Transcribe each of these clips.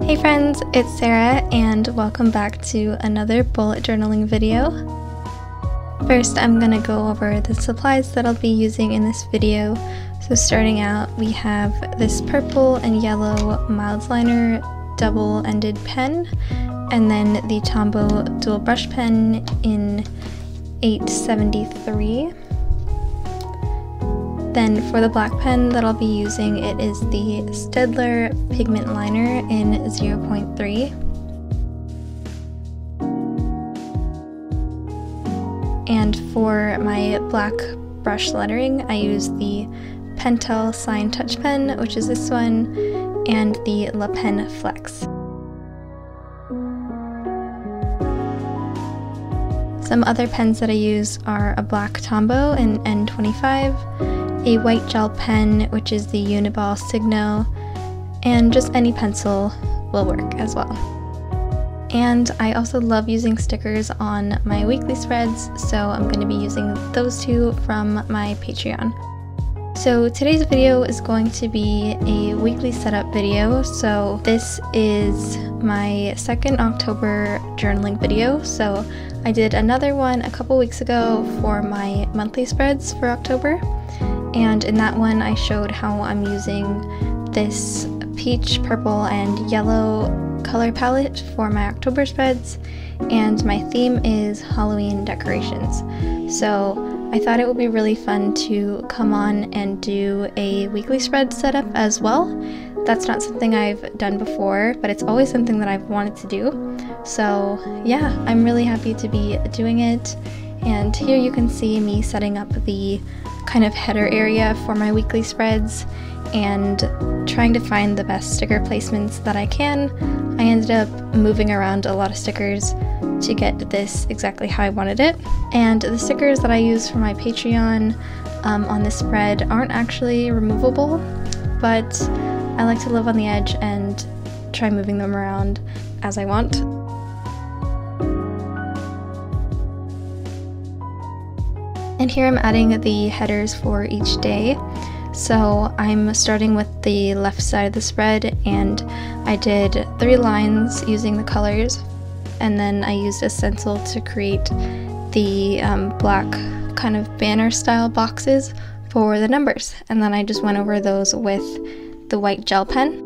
Hey friends, it's Sarah and welcome back to another bullet journaling video. First, I'm gonna go over the supplies that I'll be using in this video. So starting out, we have this purple and yellow mild liner double-ended pen, and then the Tombow dual brush pen in 873. Then for the black pen that I'll be using, it is the Staedtler pigment liner in 0.3. And for my black brush lettering, I use the Pentel Sign Touch Pen, which is this one, and the La Pen Flex. Some other pens that I use are a black Tombow in N25, a white gel pen, which is the Uniball Signo, and just any pencil will work as well. And I also love using stickers on my weekly spreads, so I'm going to be using those two from my Patreon. So today's video is going to be a weekly setup video. So this is my second October journaling video. So I did another one a couple weeks ago for my monthly spreads for October. And in that one I showed how I'm using this peach, purple, and yellow color palette for my October spreads, and my theme is Halloween decorations. So I thought it would be really fun to come on and do a weekly spread setup as well. That's not something I've done before, but it's always something that I've wanted to do. So yeah, I'm really happy to be doing it. And here you can see me setting up the kind of header area for my weekly spreads and trying to find the best sticker placements that I can. I ended up moving around a lot of stickers to get this exactly how I wanted it. And the stickers that I use for my Patreon on this spread aren't actually removable, but I like to live on the edge and try moving them around as I want. And here I'm adding the headers for each day. So I'm starting with the left side of the spread, and I did 3 lines using the colors, and then I used a stencil to create the black kind of banner style boxes for the numbers, and then I just went over those with the white gel pen.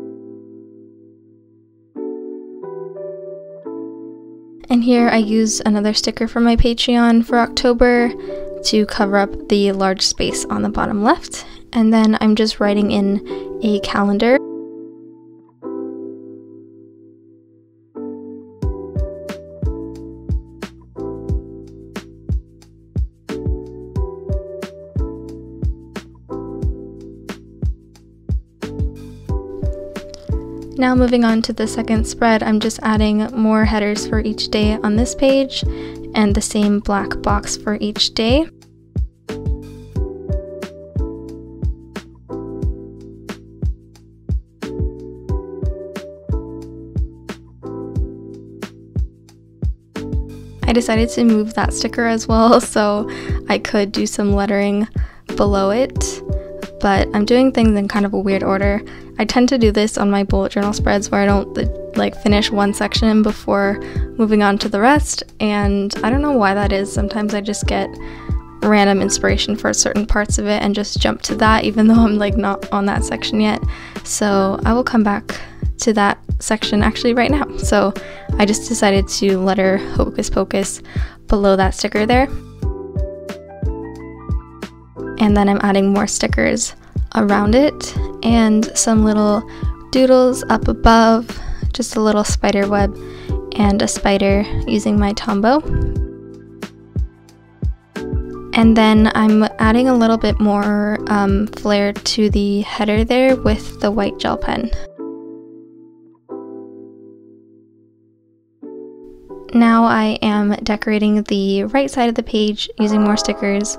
And here I used another sticker from my Patreon for October to cover up the large space on the bottom left, and then I'm just writing in a calendar. Now moving on to the second spread, I'm just adding more headers for each day on this page and the same black box for each day. I decided to move that sticker as well so I could do some lettering below it, but I'm doing things in kind of a weird order. I tend to do this on my bullet journal spreads where I don't finish one section before moving on to the rest, and I don't know why that is. Sometimes I just get random inspiration for certain parts of it and just jump to that even though I'm not on that section yet. So I will come back to that section actually right now. So I just decided to letter Hocus Pocus below that sticker there. And then I'm adding more stickers around it and some little doodles up above, just a little spider web and a spider using my Tombow. And then I'm adding a little bit more flair to the header there with the white gel pen. Now I am decorating the right side of the page using more stickers.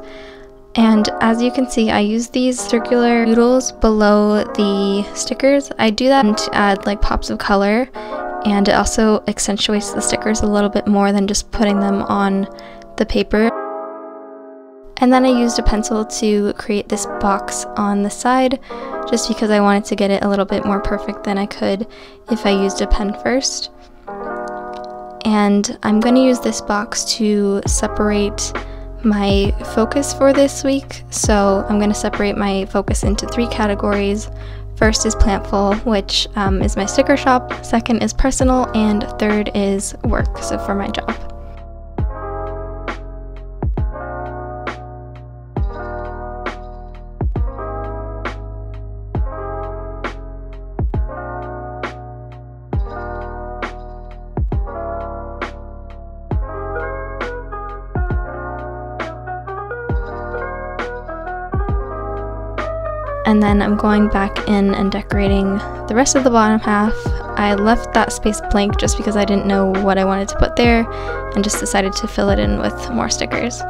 And as you can see, I use these circular doodles below the stickers. I do that to add pops of color, and it also accentuates the stickers a little bit more than just putting them on the paper. And then I used a pencil to create this box on the side, just because I wanted to get it a little bit more perfect than I could if I used a pen first. And I'm going to use this box to separate my focus for this week. So I'm going to separate my focus into 3 categories. First is Plantful, which is my sticker shop. Second is personal, and third is work, so for my job. And then I'm going back in and decorating the rest of the bottom half. I left that space blank just because I didn't know what I wanted to put there, and just decided to fill it in with more stickers.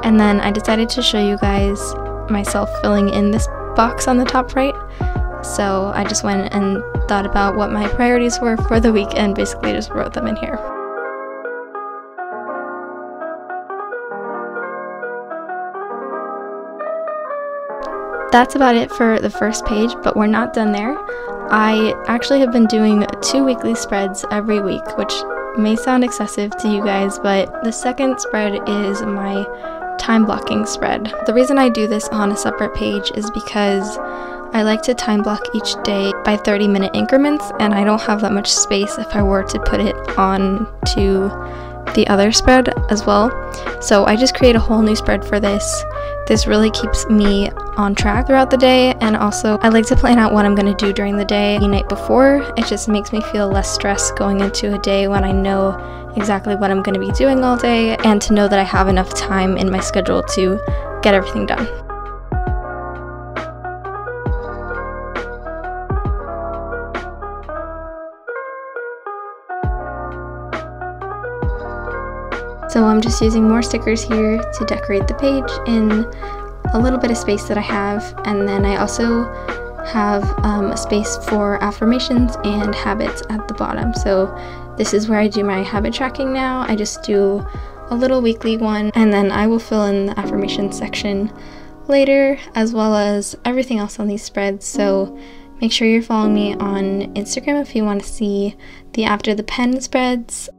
And then I decided to show you guys myself filling in this box on the top right. So I just went and thought about what my priorities were for the week and basically just wrote them in here. That's about it for the first page, but we're not done there. I actually have been doing 2 weekly spreads every week, which may sound excessive to you guys, but the second spread is my time blocking spread. The reason I do this on a separate page is because I like to time block each day by 30-minute increments, and I don't have that much space if I were to put it on to the other spread as well. So I just create a whole new spread for this. This really keeps me on track throughout the day, and also I like to plan out what I'm going to do during the day the night before. It just makes me feel less stressed going into a day when I know exactly what I'm going to be doing all day, and to know that I have enough time in my schedule to get everything done. So I'm just using more stickers here to decorate the page in a little bit of space that I have, and then I also have a space for affirmations and habits at the bottom. So this is where I do my habit tracking now. I just do a little weekly one, and then I will fill in the affirmation section later, as well as everything else on these spreads. So make sure you're following me on Instagram if you want to see the after the pen spreads.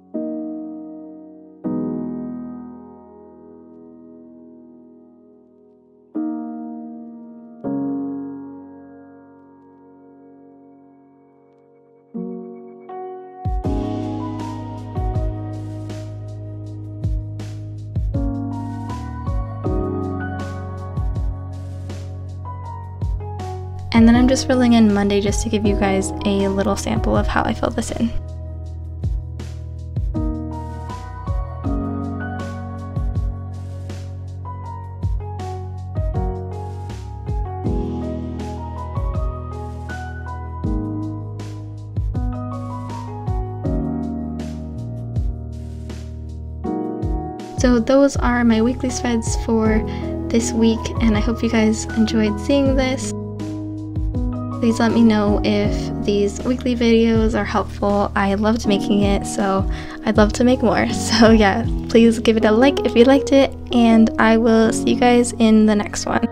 And then I'm just filling in Monday just to give you guys a little sample of how I fill this in. So those are my weekly spreads for this week, and I hope you guys enjoyed seeing this. Please let me know if these weekly videos are helpful. I loved making it, so I'd love to make more. So yeah, please give it a like if you liked it, and I will see you guys in the next one.